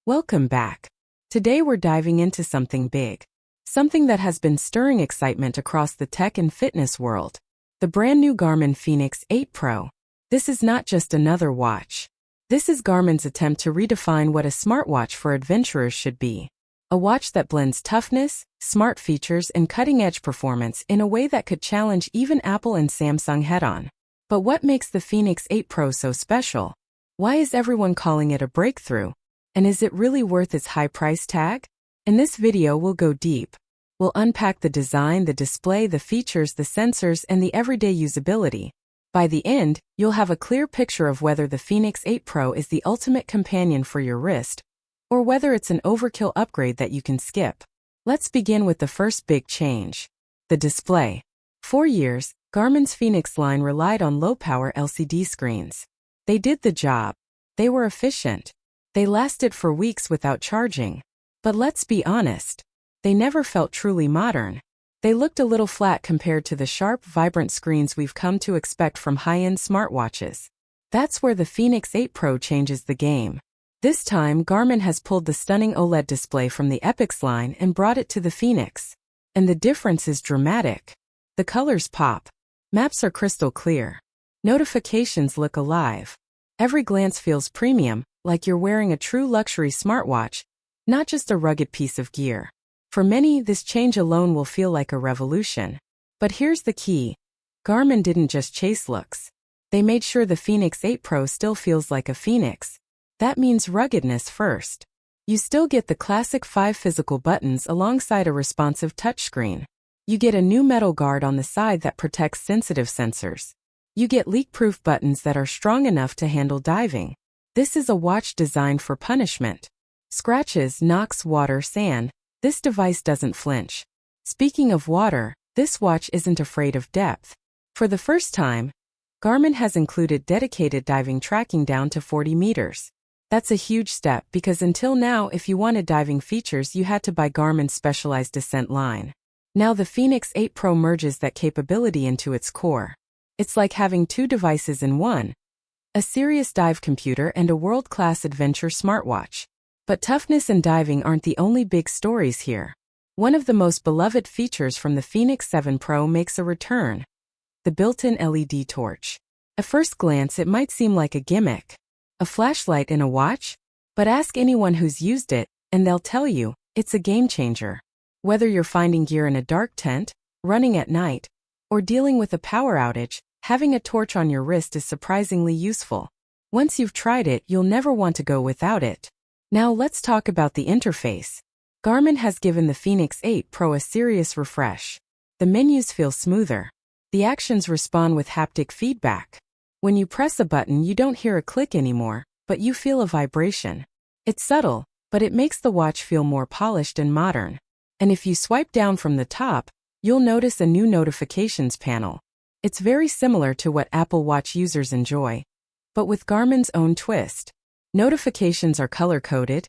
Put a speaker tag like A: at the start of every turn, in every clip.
A: Welcome back. Today we're diving into something big. Something that has been stirring excitement across the tech and fitness world. The brand new Garmin Fenix 8 Pro. This is not just another watch. This is Garmin's attempt to redefine what a smartwatch for adventurers should be. A watch that blends toughness, smart features, and cutting-edge performance in a way that could challenge even Apple and Samsung head-on. But what makes the Fenix 8 Pro so special? Why is everyone calling it a breakthrough? And is it really worth its high price tag? In this video we'll go deep. We'll unpack the design, the display, the features, the sensors, and the everyday usability. By the end, you'll have a clear picture of whether the Fenix 8 Pro is the ultimate companion for your wrist, or whether it's an overkill upgrade that you can skip. Let's begin with the first big change. The display. For years, Garmin's Fenix line relied on low-power LCD screens. They did the job. They were efficient. They lasted for weeks without charging. But let's be honest, they never felt truly modern. They looked a little flat compared to the sharp, vibrant screens we've come to expect from high-end smartwatches. That's where the Fenix 8 Pro changes the game. This time, Garmin has pulled the stunning OLED display from the Epix line and brought it to the Fenix. And the difference is dramatic. The colors pop. Maps are crystal clear. Notifications look alive. Every glance feels premium, like you're wearing a true luxury smartwatch, not just a rugged piece of gear. For many, this change alone will feel like a revolution. But here's the key. Garmin didn't just chase looks. They made sure the Fenix 8 Pro still feels like a Fenix. That means ruggedness first. You still get the classic 5 physical buttons alongside a responsive touchscreen. You get a new metal guard on the side that protects sensitive sensors. You get leak-proof buttons that are strong enough to handle diving. This is a watch designed for punishment. Scratches, knocks, water, sand. This device doesn't flinch. Speaking of water, this watch isn't afraid of depth. For the first time, Garmin has included dedicated diving tracking down to 40 meters. That's a huge step because until now, if you wanted diving features, you had to buy Garmin's specialized descent line. Now the Fenix 8 Pro merges that capability into its core. It's like having two devices in one. A serious dive computer and a world-class adventure smartwatch. But toughness and diving aren't the only big stories here. One of the most beloved features from the Fenix 7 Pro makes a return. The built-in LED torch. At first glance, it might seem like a gimmick. A flashlight in a watch? But ask anyone who's used it, and they'll tell you, it's a game-changer. Whether you're finding gear in a dark tent, running at night, or dealing with a power outage, having a torch on your wrist is surprisingly useful. Once you've tried it, you'll never want to go without it. Now let's talk about the interface. Garmin has given the Fenix 8 Pro a serious refresh. The menus feel smoother. The actions respond with haptic feedback. When you press a button, you don't hear a click anymore, but you feel a vibration. It's subtle, but it makes the watch feel more polished and modern. And if you swipe down from the top, you'll notice a new notifications panel. It's very similar to what Apple Watch users enjoy, but with Garmin's own twist. Notifications are color-coded,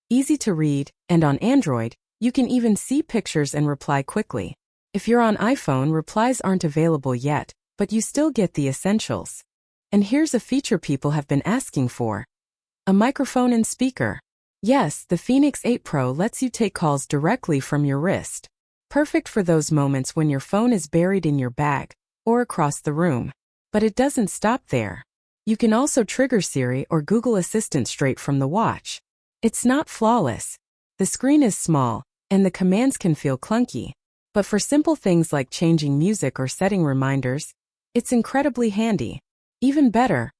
A: easy to read, and on Android, you can even see pictures and reply quickly. If you're on iPhone, replies aren't available yet, but you still get the essentials. And here's a feature people have been asking for. A microphone and speaker. Yes, the Fenix 8 Pro lets you take calls directly from your wrist. Perfect for those moments when your phone is buried in your bag, or across the room. But it doesn't stop there. You can also trigger Siri or Google Assistant straight from the watch. It's not flawless. The screen is small, and the commands can feel clunky. But for simple things like changing music or setting reminders, it's incredibly handy. Even better,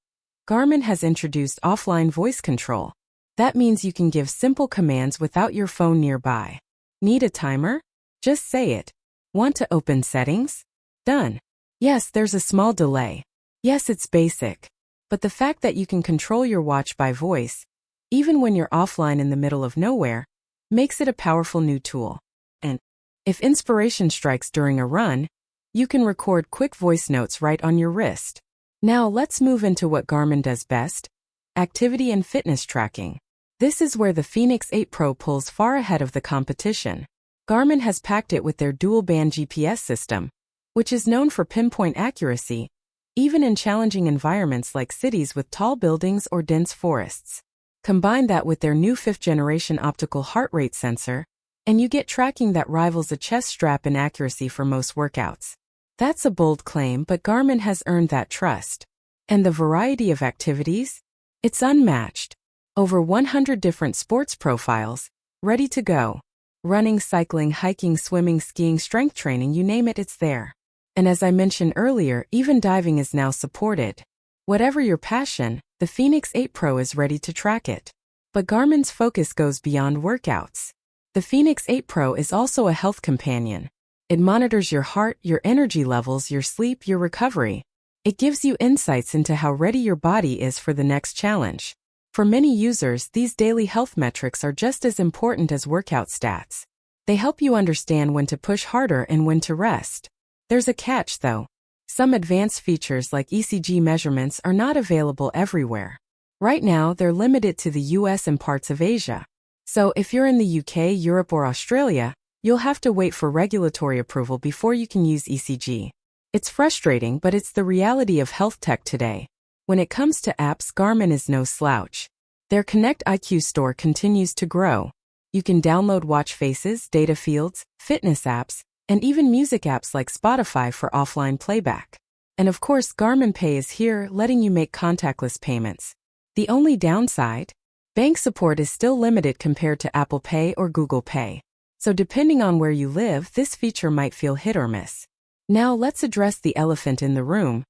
A: Garmin has introduced offline voice control. That means you can give simple commands without your phone nearby. Need a timer? Just say it. Want to open settings? Done. Yes, there's a small delay. Yes, it's basic. But the fact that you can control your watch by voice, even when you're offline in the middle of nowhere, makes it a powerful new tool. And if inspiration strikes during a run, you can record quick voice notes right on your wrist. Now let's move into what Garmin does best: activity and fitness tracking. This is where the Fenix 8 Pro pulls far ahead of the competition. Garmin has packed it with their dual-band GPS system, which is known for pinpoint accuracy, even in challenging environments like cities with tall buildings or dense forests. Combine that with their new 5th-generation optical heart rate sensor, and you get tracking that rivals a chest strap in accuracy for most workouts. That's a bold claim, but Garmin has earned that trust. And the variety of activities? It's unmatched. Over 100 different sports profiles, ready to go. Running, cycling, hiking, swimming, skiing, strength training, you name it, it's there. And as I mentioned earlier, even diving is now supported. Whatever your passion, the Fenix 8 Pro is ready to track it. But Garmin's focus goes beyond workouts. The Fenix 8 Pro is also a health companion. It monitors your heart, your energy levels, your sleep, your recovery. It gives you insights into how ready your body is for the next challenge. For many users, these daily health metrics are just as important as workout stats. They help you understand when to push harder and when to rest. There's a catch, though. Some advanced features like ECG measurements are not available everywhere. Right now, they're limited to the US and parts of Asia. So if you're in the UK, Europe, or Australia, you'll have to wait for regulatory approval before you can use ECG. It's frustrating, but it's the reality of health tech today. When it comes to apps, Garmin is no slouch. Their Connect IQ store continues to grow. You can download watch faces, data fields, fitness apps, and even music apps like Spotify for offline playback. And of course, Garmin Pay is here, letting you make contactless payments. The only downside? Bank support is still limited compared to Apple Pay or Google Pay. So depending on where you live, this feature might feel hit or miss. Now let's address the elephant in the room: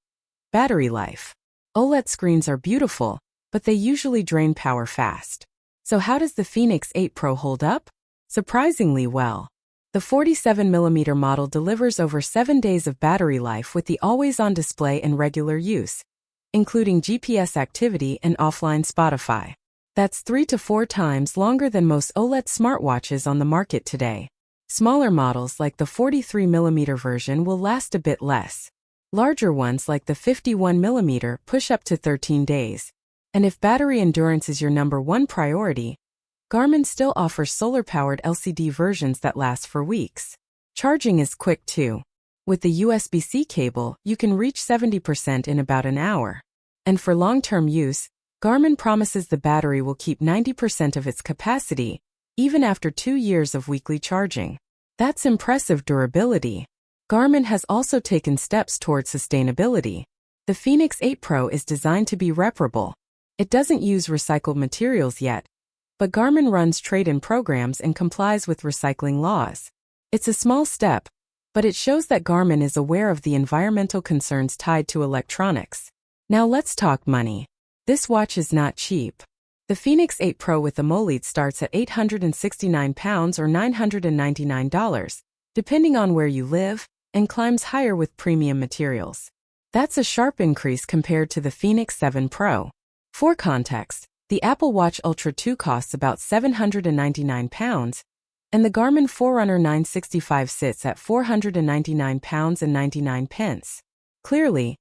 A: battery life. OLED screens are beautiful, but they usually drain power fast. So how does the Fenix 8 Pro hold up? Surprisingly well. The 47mm model delivers over 7 days of battery life with the always-on display and regular use, including GPS activity and offline Spotify. That's 3 to 4 times longer than most OLED smartwatches on the market today. Smaller models like the 43mm version will last a bit less. Larger ones like the 51mm push up to 13 days. And if battery endurance is your number one priority, Garmin still offers solar-powered LCD versions that last for weeks. Charging is quick too. With the USB-C cable, you can reach 70% in about an hour. And for long-term use, Garmin promises the battery will keep 90% of its capacity, even after 2 years of weekly charging. That's impressive durability. Garmin has also taken steps towards sustainability. The Fenix 8 Pro is designed to be reparable. It doesn't use recycled materials yet, but Garmin runs trade-in programs and complies with recycling laws. It's a small step, but it shows that Garmin is aware of the environmental concerns tied to electronics. Now let's talk money. This watch is not cheap. The Fenix 8 Pro with AMOLED starts at £869 or $999, depending on where you live, and climbs higher with premium materials. That's a sharp increase compared to the Fenix 7 Pro. For context, the Apple Watch Ultra 2 costs about £799, and the Garmin Forerunner 965 sits at £499.99. Clearly,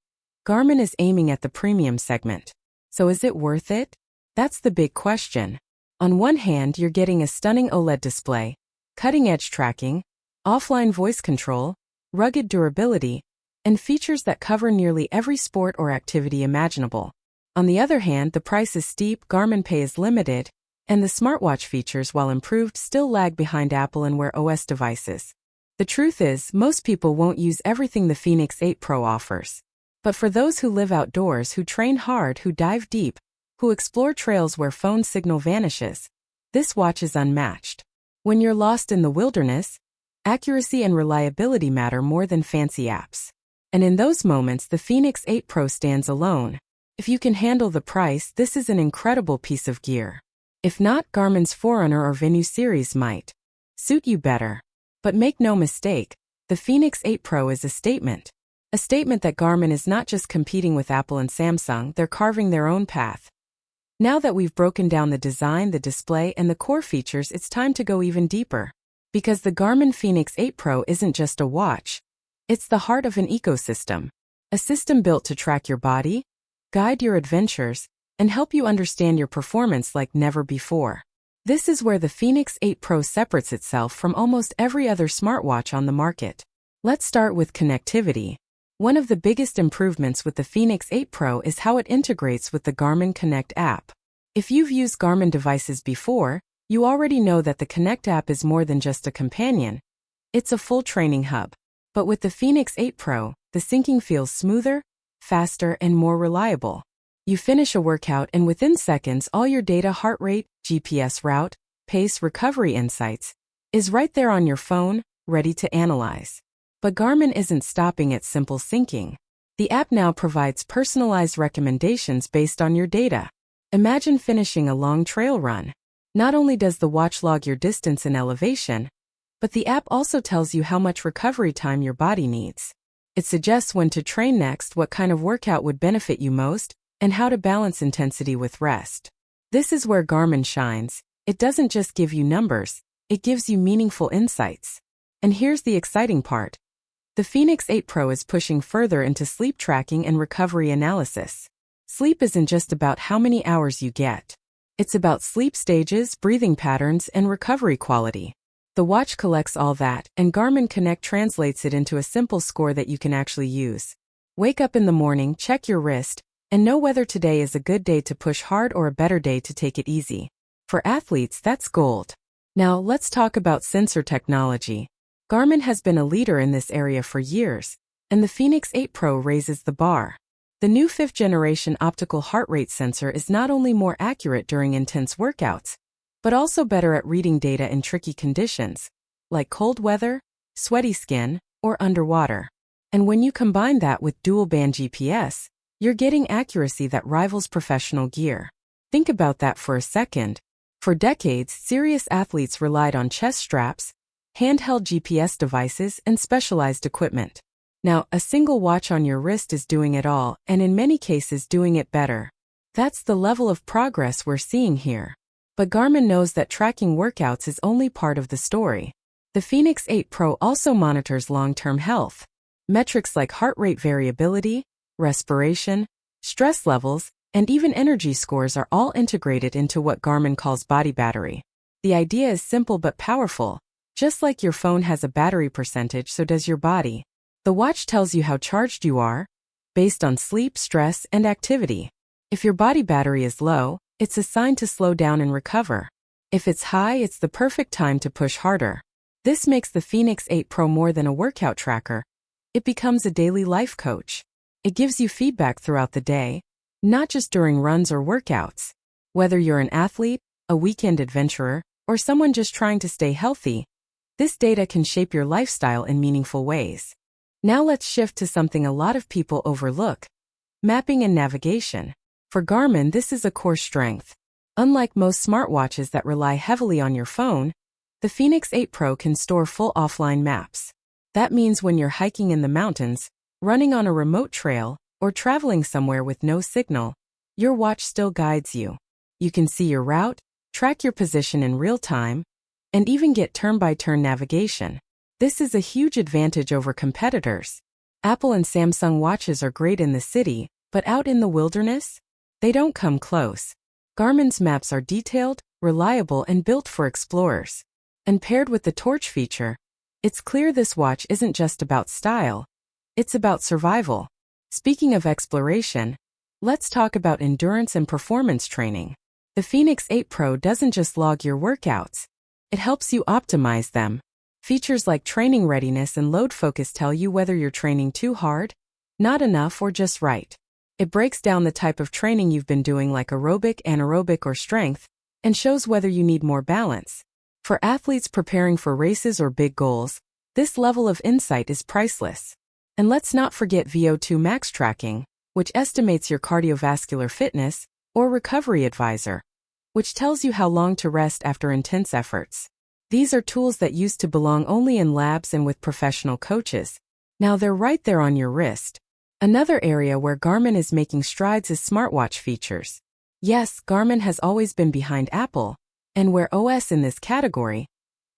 A: Garmin is aiming at the premium segment. So is it worth it? That's the big question. On one hand, you're getting a stunning OLED display, cutting-edge tracking, offline voice control, rugged durability, and features that cover nearly every sport or activity imaginable. On the other hand, the price is steep, Garmin Pay is limited, and the smartwatch features, while improved, still lag behind Apple and Wear OS devices. The truth is, most people won't use everything the Fenix 8 Pro offers. But for those who live outdoors, who train hard, who dive deep, who explore trails where phone signal vanishes, this watch is unmatched. When you're lost in the wilderness, accuracy and reliability matter more than fancy apps. And in those moments, the Fenix 8 Pro stands alone. If you can handle the price, this is an incredible piece of gear. If not, Garmin's Forerunner or Venue series might suit you better. But make no mistake, the Fenix 8 Pro is a statement. A statement that Garmin is not just competing with Apple and Samsung, they're carving their own path. Now that we've broken down the design, the display, and the core features, it's time to go even deeper. Because the Garmin Fenix 8 Pro isn't just a watch. It's the heart of an ecosystem. A system built to track your body, guide your adventures, and help you understand your performance like never before. This is where the Fenix 8 Pro separates itself from almost every other smartwatch on the market. Let's start with connectivity. One of the biggest improvements with the Fenix 8 Pro is how it integrates with the Garmin Connect app. If you've used Garmin devices before, you already know that the Connect app is more than just a companion. It's a full training hub. But with the Fenix 8 Pro, the syncing feels smoother, faster, and more reliable. You finish a workout and within seconds all your data, heart rate, GPS route, pace, recovery insights, is right there on your phone, ready to analyze. But Garmin isn't stopping at simple syncing. The app now provides personalized recommendations based on your data. Imagine finishing a long trail run. Not only does the watch log your distance and elevation, but the app also tells you how much recovery time your body needs. It suggests when to train next, what kind of workout would benefit you most, and how to balance intensity with rest. This is where Garmin shines. It doesn't just give you numbers, it gives you meaningful insights. And here's the exciting part. The Fenix 8 Pro is pushing further into sleep tracking and recovery analysis. Sleep isn't just about how many hours you get. It's about sleep stages, breathing patterns, and recovery quality. The watch collects all that, and Garmin Connect translates it into a simple score that you can actually use. Wake up in the morning, check your wrist, and know whether today is a good day to push hard or a better day to take it easy. For athletes, that's gold. Now, let's talk about sensor technology. Garmin has been a leader in this area for years, and the Fenix 8 Pro raises the bar. The new 5th-generation optical heart rate sensor is not only more accurate during intense workouts, but also better at reading data in tricky conditions, like cold weather, sweaty skin, or underwater. And when you combine that with dual-band GPS, you're getting accuracy that rivals professional gear. Think about that for a second. For decades, serious athletes relied on chest straps, handheld GPS devices, and specialized equipment. Now, a single watch on your wrist is doing it all, and in many cases doing it better. That's the level of progress we're seeing here. But Garmin knows that tracking workouts is only part of the story. The Fenix 8 Pro also monitors long-term health. Metrics like heart rate variability, respiration, stress levels, and even energy scores are all integrated into what Garmin calls body battery. The idea is simple but powerful. Just like your phone has a battery percentage, so does your body. The watch tells you how charged you are, based on sleep, stress, and activity. If your body battery is low, it's a sign to slow down and recover. If it's high, it's the perfect time to push harder. This makes the Fenix 8 Pro more than a workout tracker. It becomes a daily life coach. It gives you feedback throughout the day, not just during runs or workouts. Whether you're an athlete, a weekend adventurer, or someone just trying to stay healthy, this data can shape your lifestyle in meaningful ways. Now let's shift to something a lot of people overlook: mapping and navigation. For Garmin, this is a core strength. Unlike most smartwatches that rely heavily on your phone, the Fenix 8 Pro can store full offline maps. That means when you're hiking in the mountains, running on a remote trail, or traveling somewhere with no signal, your watch still guides you. You can see your route, track your position in real time, and even get turn-by-turn navigation. This is a huge advantage over competitors. Apple and Samsung watches are great in the city, but out in the wilderness, they don't come close. Garmin's maps are detailed, reliable, and built for explorers. And paired with the torch feature, it's clear this watch isn't just about style, it's about survival. Speaking of exploration, let's talk about endurance and performance training. The Fenix 8 Pro doesn't just log your workouts, it helps you optimize them. Features like training readiness and load focus tell you whether you're training too hard, not enough, or just right. It breaks down the type of training you've been doing, like aerobic, anaerobic, or strength, and shows whether you need more balance. For athletes preparing for races or big goals, this level of insight is priceless. And let's not forget VO2 max tracking, which estimates your cardiovascular fitness, or recovery advisor, which tells you how long to rest after intense efforts. These are tools that used to belong only in labs and with professional coaches. Now they're right there on your wrist. Another area where Garmin is making strides is smartwatch features. Yes, Garmin has always been behind Apple and Wear OS in this category,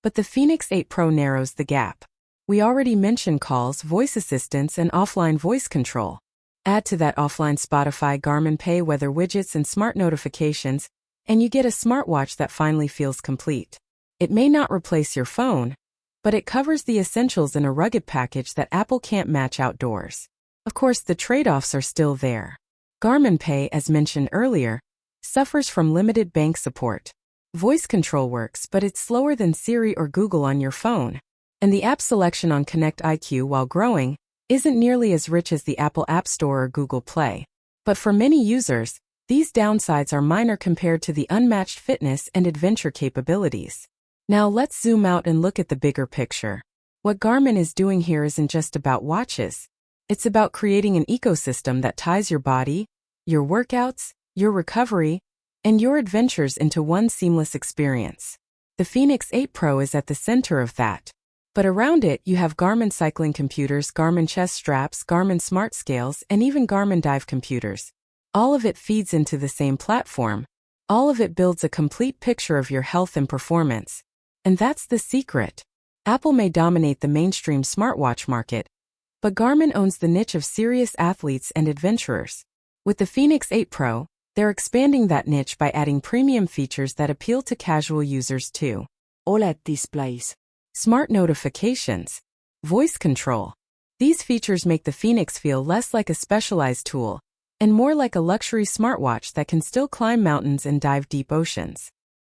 A: but the Fenix 8 Pro narrows the gap. We already mentioned calls, voice assistants, and offline voice control. Add to that offline Spotify, Garmin Pay, weather widgets, and smart notifications, and you get a smartwatch that finally feels complete. It may not replace your phone, but it covers the essentials in a rugged package that Apple can't match outdoors. Of course, the trade-offs are still there. Garmin Pay, as mentioned earlier, suffers from limited bank support. Voice control works, but it's slower than Siri or Google on your phone. And the app selection on Connect IQ, while growing, isn't nearly as rich as the Apple App Store or Google Play. But for many users, these downsides are minor compared to the unmatched fitness and adventure capabilities. Now let's zoom out and look at the bigger picture. What Garmin is doing here isn't just about watches. It's about creating an ecosystem that ties your body, your workouts, your recovery, and your adventures into one seamless experience. The Fenix 8 Pro is at the center of that. But around it, you have Garmin cycling computers, Garmin chest straps, Garmin smart scales, and even Garmin dive computers. All of it feeds into the same platform. All of it builds a complete picture of your health and performance. And that's the secret. Apple may dominate the mainstream smartwatch market, but Garmin owns the niche of serious athletes and adventurers. With the Fenix 8 Pro, they're expanding that niche by adding premium features that appeal to casual users too.
B: OLED displays,
A: Smart notifications, voice control. These features make the Fenix feel less like a specialized tool and more like a luxury smartwatch that can still climb mountains and dive deep oceans.